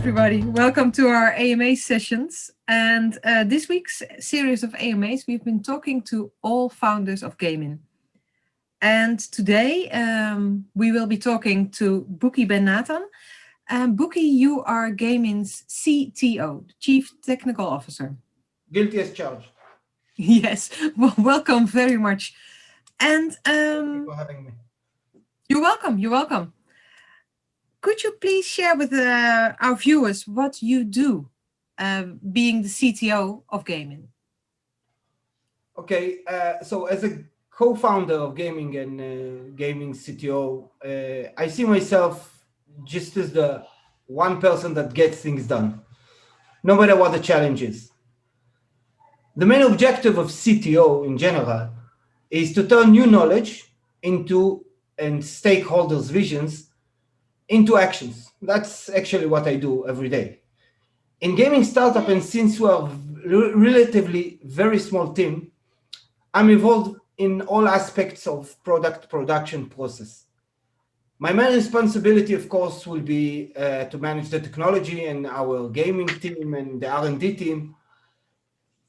everybody. Welcome to our AMA sessions. And this week's series of AMAs, we've been talking to all founders of Gaimin. And today we will be talking to Buki Ben Natan. Buki, you are Gaimin's CTO, Chief Technical Officer. Guilty as charged. Yes, well, welcome very much. And Thank you for having me. You're welcome, you're welcome. Could you please share with our viewers what you do, being the CTO of Gaimin? Okay, so as a co-founder of Gaimin and Gaimin CTO, I see myself just as the one person that gets things done, no matter what the challenge is. The main objective of CTO in general is to turn new knowledge into and stakeholders' visions into actions. That's actually what I do every day. In gaming startup, and since we are relatively very small team, I'm involved in all aspects of product production process. My main responsibility, of course, will be to manage the technology and our gaming team and the R&D team.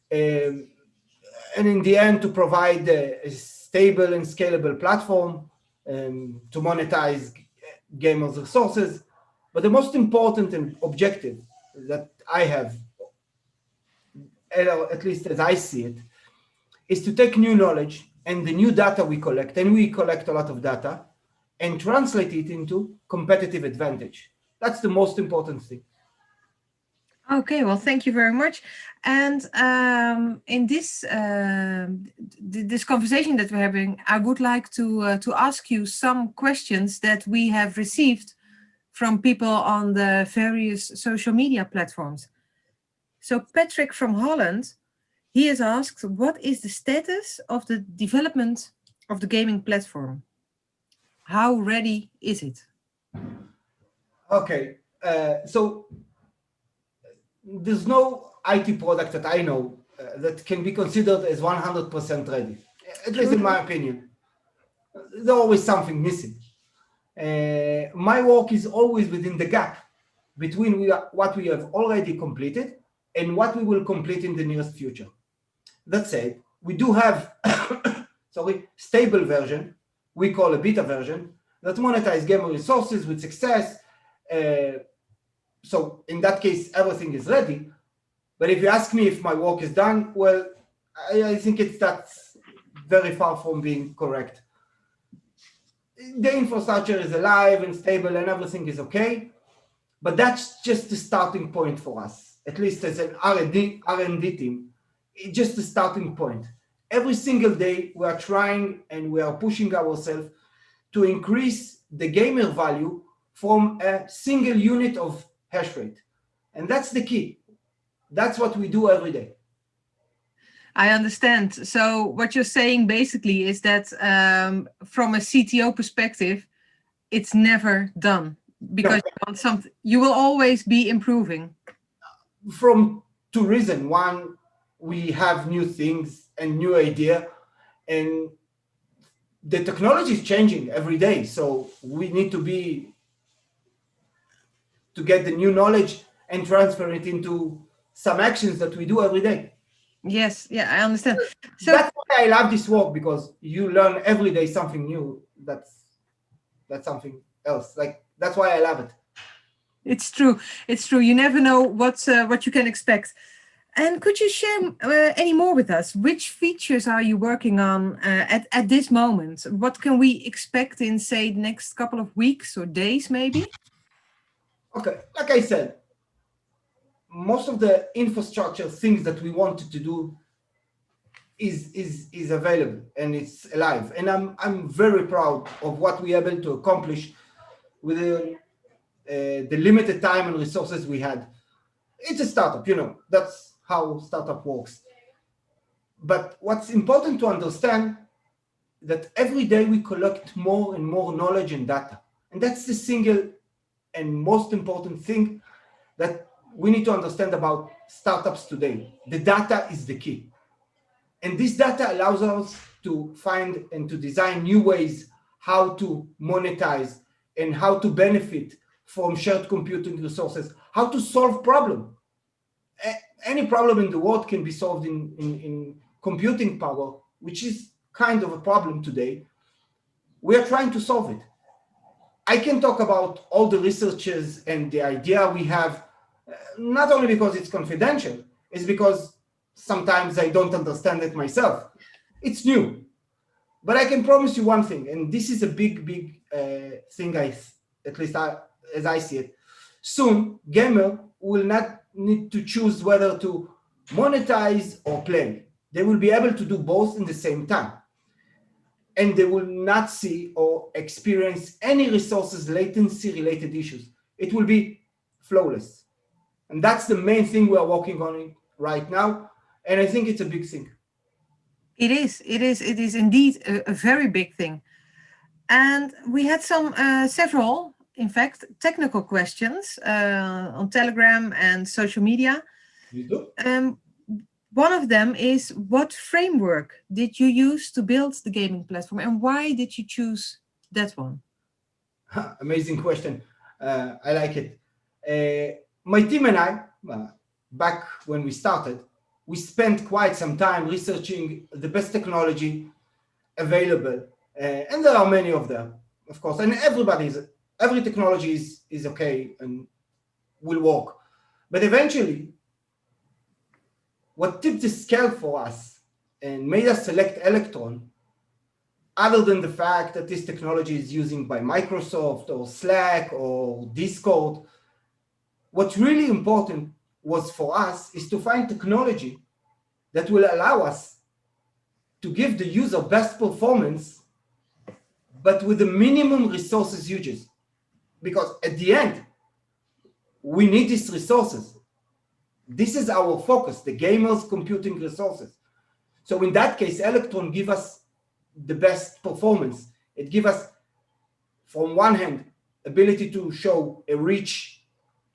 And in the end, to provide a stable and scalable platform to monetize gamers' resources. But the most important objective that I have, at least as I see it, is to take new knowledge and the new data we collect, and we collect a lot of data, and translate it into competitive advantage. That's the most important thing. Okay, well, thank you very much. And in this this conversation that we're having, I would like to ask you some questions that we have received from people on the various social media platforms. So Patrick from Holland, he has asked, what is the status of the development of the gaming platform? How ready is it? Okay, so there's no IT product that I know that can be considered as 100% ready, at least in my opinion. There's always something missing. My work is always within the gap between what we have already completed and what we will complete in the nearest future. That said, we do have stable version, we call a beta version, that monetize gamer resources with success. So in that case, everything is ready. But if you ask me if my work is done, well, I think that's very far from being correct. The infrastructure is alive and stable and everything is okay. But that's just the starting point for us, at least as an R&D team. It's just the starting point. Every single day we are trying and we are pushing ourselves to increase the gamer value from a single unit of hash rate. And that's the key. That's what we do every day. I understand. So what you're saying basically is that from a CTO perspective, it's never done because you want something. You will always be improving. From two reasons. One, we have new things and new idea, and the technology is changing every day. So we need to get the new knowledge and transfer it into some actions that we do every day. Yes, yeah, I understand. So that's why I love this work, because you learn every day something new. That's something else. Like, that's why I love it. It's true. It's true. You never know what you can expect. And could you share any more with us? Which features are you working on at this moment? What can we expect in, say, the next couple of weeks or days, maybe? Okay, like I said, most of the infrastructure things that we wanted to do is available and it's alive. And I'm very proud of what we were able to accomplish within the limited time and resources we had. It's a startup, that's how startup works. But what's important to understand that every day we collect more and more knowledge and data. And that's the single and most important thing that we need to understand about startups today. The data is the key. And this data allows us to find and to design new ways how to monetize and how to benefit from shared computing resources, how to solve problem. Any problem in the world can be solved in computing power, which is kind of a problem today. We are trying to solve it. I can talk about all the researches and the idea we have, not only because it's confidential, it's because sometimes I don't understand it myself. It's new. But I can promise you one thing, and this is a big thing, at least as I see it. Soon, gamer will not need to choose whether to monetize or play. They will be able to do both in the same time. And they will not see or experience any resources latency related issues. It will be flawless. And that's the main thing we are working on it right now. And I think it's a big thing. It is indeed a very big thing. And we had several, in fact, technical questions on Telegram and social media. You do? One of them is, what framework did you use to build the gaming platform, and why did you choose that one? Amazing question. I like it. My team and I, back when we started, we spent quite some time researching the best technology available. And there are many of them, of course, and every technology is okay and will work. But eventually, what tipped the scale for us and made us select Electron, other than the fact that this technology is used by Microsoft or Slack or Discord, what's really important was for us is to find technology that will allow us to give the user best performance, but with the minimum resources uses. Because at the end, we need these resources. This is our focus, the gamers' computing resources. So in that case, Electron gives us the best performance. It gives us, from one hand, ability to show a rich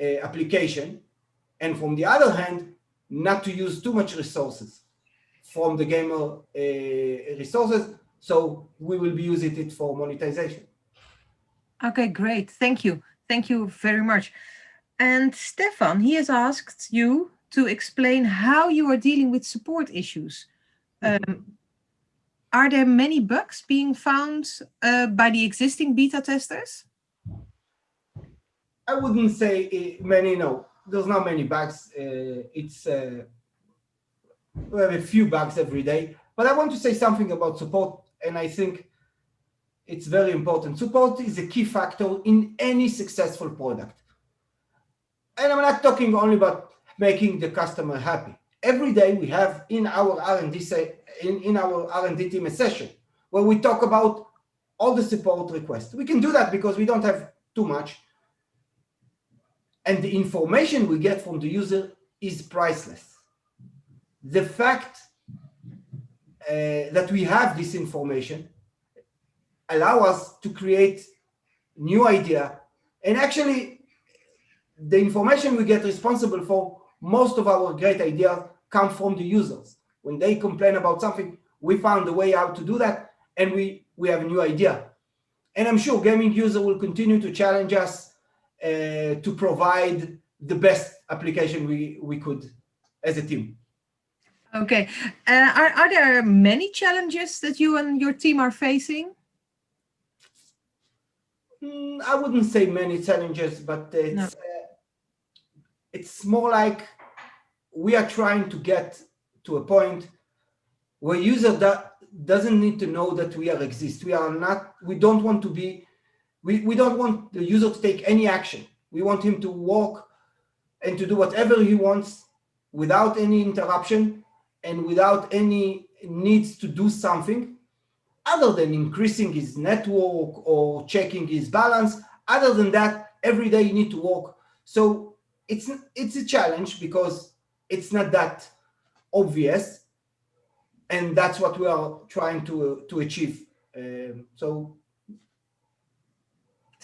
application, and from the other hand, not to use too much resources from the gamer resources. So we will be using it for monetization. Okay, great. Thank you. Thank you very much. And Stefan, he has asked you to explain how you are dealing with support issues. Are there many bugs being found by the existing beta testers? I wouldn't say many, no. There's not many bugs. We have a few bugs every day. But I want to say something about support, and I think it's very important. Support is a key factor in any successful product. And I'm not talking only about making the customer happy. Every day we have in our R&D team a session where we talk about all the support requests. We can do that because we don't have too much. And the information we get from the user is priceless. The fact that we have this information allow us to create new idea. And actually, the information we get responsible for most of our great ideas come from the users. When they complain about something, we found a way how to do that, and we have a new idea. And I'm sure gaming user will continue to challenge us to provide the best application we could as a team. Okay. Are there many challenges that you and your team are facing? I wouldn't say many challenges, but it's more like we are trying to get to a point where user doesn't need to know that we exist. We don't want to be, we don't want the user to take any action. We want him to walk and to do whatever he wants without any interruption and without any needs to do something other than increasing his network or checking his balance. Other than that, every day you need to work. So it's a challenge because it's not that obvious, and that's what we are trying to achieve. So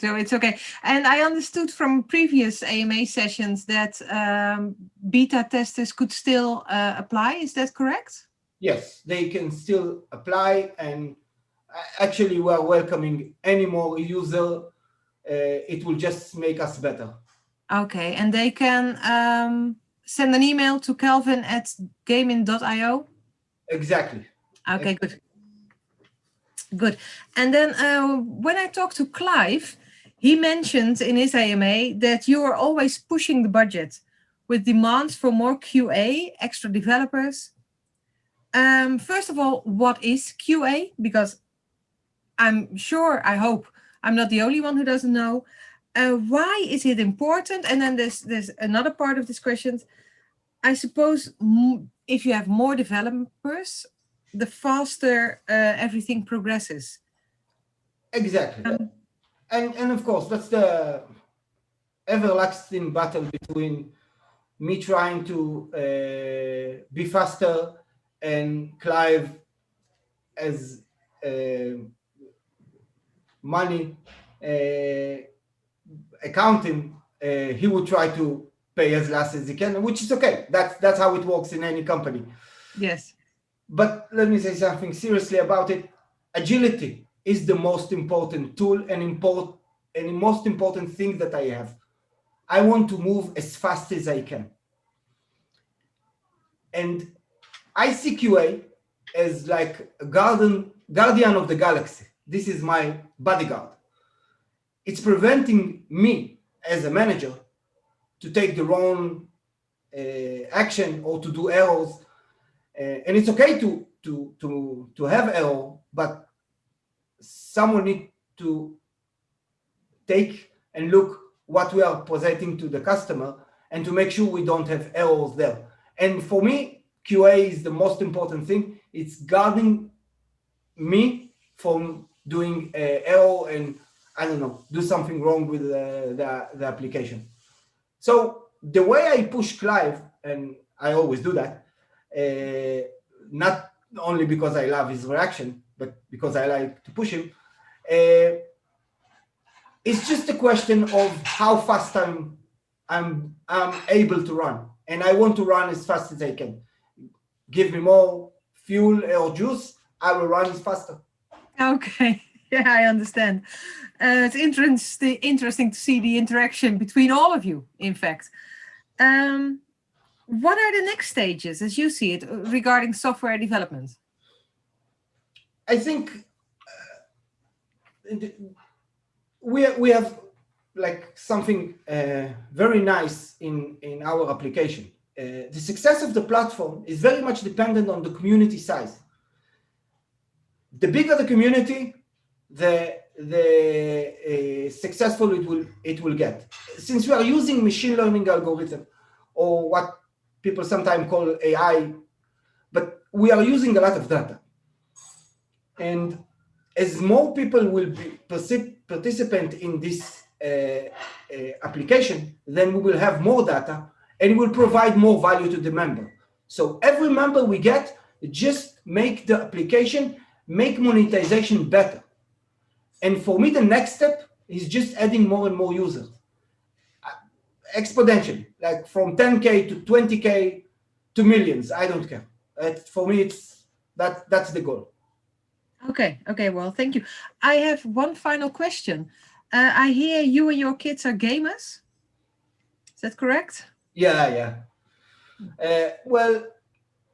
it's okay. And I understood from previous AMA sessions that beta testers could still apply. Is that correct? Yes, they can still apply, and actually we are welcoming any more user it will just make us better. Okay, and they can send an email to kelvin@gaimin.io. Exactly. Okay, good. Good. And then when I talked to Clive, he mentioned in his AMA that you are always pushing the budget with demands for more QA, extra developers. First of all, what is QA? Because I'm sure, I hope I'm not the only one who doesn't know. Why is it important? And then there's another part of this question. I suppose if you have more developers, the faster everything progresses. Exactly. And of course, that's the everlasting battle between me trying to be faster and Clive as money accounting, he would try to pay as less as he can, which is okay. That's how it works in any company. Yes. But let me say something seriously about it. Agility is the most important tool and the most important thing that I have. I want to move as fast as I can. And I see QA as like a guardian of the galaxy. This is my bodyguard. It's preventing me as a manager to take the wrong action or to do errors. And it's okay to have error, but someone need to take and look what we are presenting to the customer and to make sure we don't have errors there. And for me, QA is the most important thing. It's guarding me from doing error and, I don't know, do something wrong with the application. So the way I push Clive, and I always do that, not only because I love his reaction, but because I like to push him, it's just a question of how fast I'm able to run, and I want to run as fast as I can. Give me more fuel or juice, I will run as faster. Okay. Yeah, I understand. It's interesting to see the interaction between all of you, in fact. What are the next stages, as you see it, regarding software development? I think we have like something very nice in our application. The success of the platform is very much dependent on the community size. The bigger the community, the successful it will get. Since we are using machine learning algorithm, or what people sometimes call AI, but we are using a lot of data. And as more people will be participant in this application, then we will have more data and it will provide more value to the member. So every member we get, just make the application, make monetization better. And for me, the next step is just adding more and more users. Exponentially, like from 10K to 20K to millions, I don't care. For me, that's the goal. Okay, well, thank you. I have one final question. I hear you and your kids are gamers. Is that correct? Yeah. Well,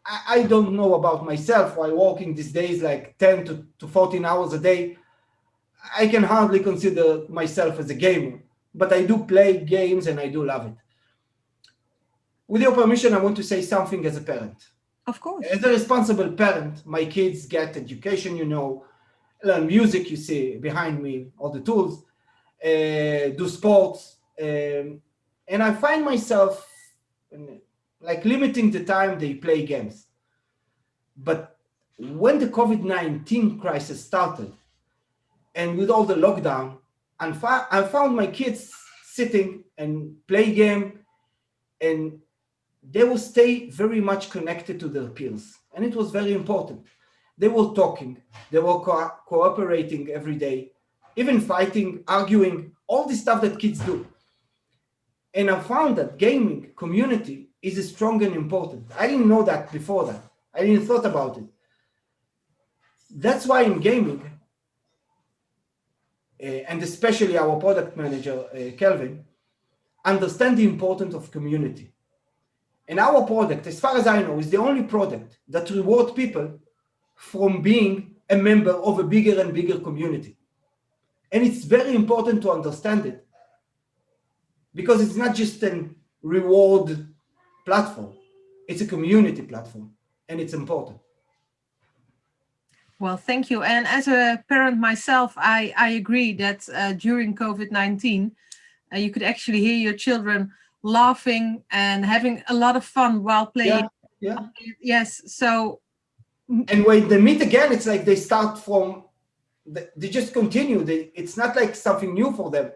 I don't know about myself while working these days, like 10 to 14 hours a day. I can hardly consider myself as a gamer, but I do play games and I do love it. With your permission, I want to say something as a parent. Of course. As a responsible parent, my kids get education, learn music, you see behind me, all the tools, do sports. And I find myself like limiting the time they play games. But when the COVID-19 crisis started, and with all the lockdown, I found my kids sitting and play game, and they will stay very much connected to their peers. And it was very important. They were talking, they were cooperating every day, even fighting, arguing, all the stuff that kids do. And I found that gaming community is strong and important. I didn't know that before that. I didn't thought about it. That's why in gaming, and especially our product manager, Kelvin, understand the importance of community. And our product, as far as I know, is the only product that rewards people from being a member of a bigger and bigger community. And it's very important to understand it, because it's not just a reward platform, it's a community platform, and it's important. Well, thank you. And as a parent myself, I agree that during COVID-19, you could actually hear your children laughing and having a lot of fun while playing. Yeah. Yes. So. And when they meet again, it's like they start from, they just continue. It's not like something new for them.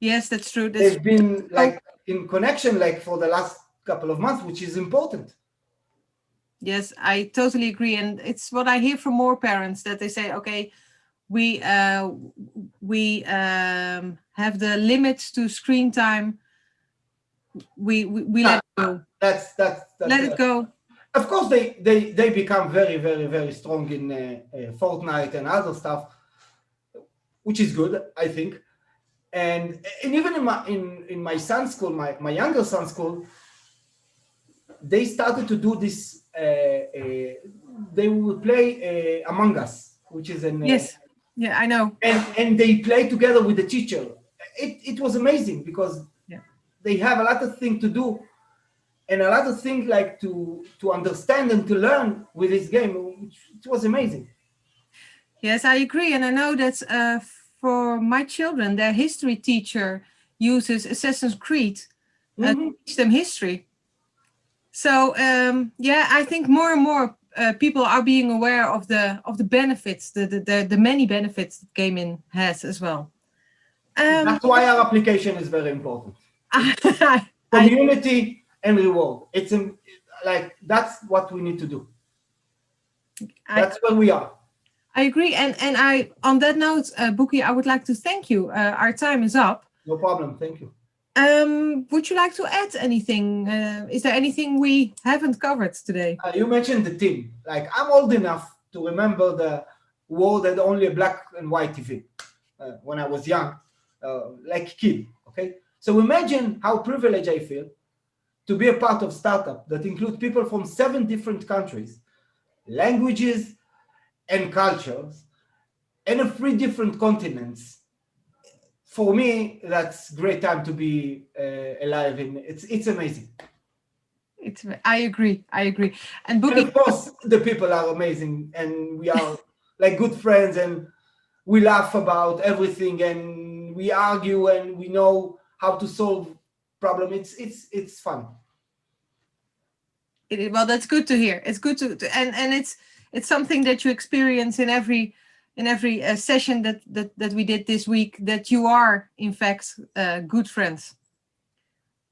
Yes, that's true. They've been like in connection like for the last couple of months, which is important. Yes, I totally agree. And it's what I hear from more parents, that they say, okay, we have the limits to screen time. We let it go. That's let it go. Of course, they become very, very, very strong in Fortnite and other stuff, which is good, I think. And even in my son's school, my younger son's school, they started to do this. They would play Among Us, which is an yes, yeah, I know. And they play together with the teacher. It was amazing, because they have a lot of things to do, and a lot of things like to understand and to learn with this game. It was amazing. Yes, I agree, and I know that for my children, their history teacher uses Assassin's Creed to teach them history. So yeah, I think more and more people are being aware of the benefits, the many benefits that Gaimin has as well. That's why our application is very important. Community and reward. It's like that's what we need to do. That's where we are. I agree, and I on that note, Buki, I would like to thank you. Our time is up. No problem. Thank you. Would you like to add anything? Is there anything we haven't covered today? You mentioned the team. Like, I'm old enough to remember the world had only a black and white TV when I was young, like kid. Okay, so imagine how privileged I feel to be a part of startup that include people from 7 different countries, languages, and cultures, and 3 different continents. For me, that's great time to be alive in. It's amazing. I agree. And Buki, and of course, the people are amazing, and we are like good friends, and we laugh about everything, and we argue, and we know how to solve problem. It's fun. Well, that's good to hear. It's good to and it's something that you experience in every session that we did this week, that you are in fact good friends.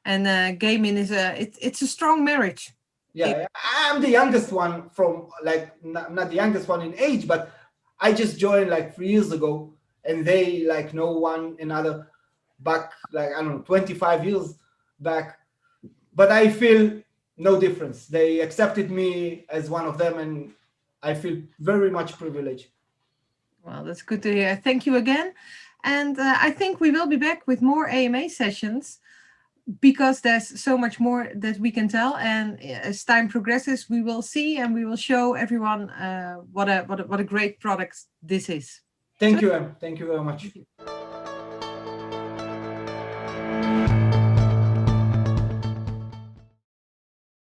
And Gaimin is it's a strong marriage. Yeah, I'm the youngest one from, like, not the youngest one in age, but I just joined like 3 years ago, and they like know one another back, like, I don't know, 25 years back. But I feel no difference. They accepted me as one of them, and I feel very much privileged. Well, that's good to hear. Thank you again. And I think we will be back with more AMA sessions, because there's so much more that we can tell. And as time progresses, we will see and we will show everyone what a great product this is. Thank you, Em. Thank you very much.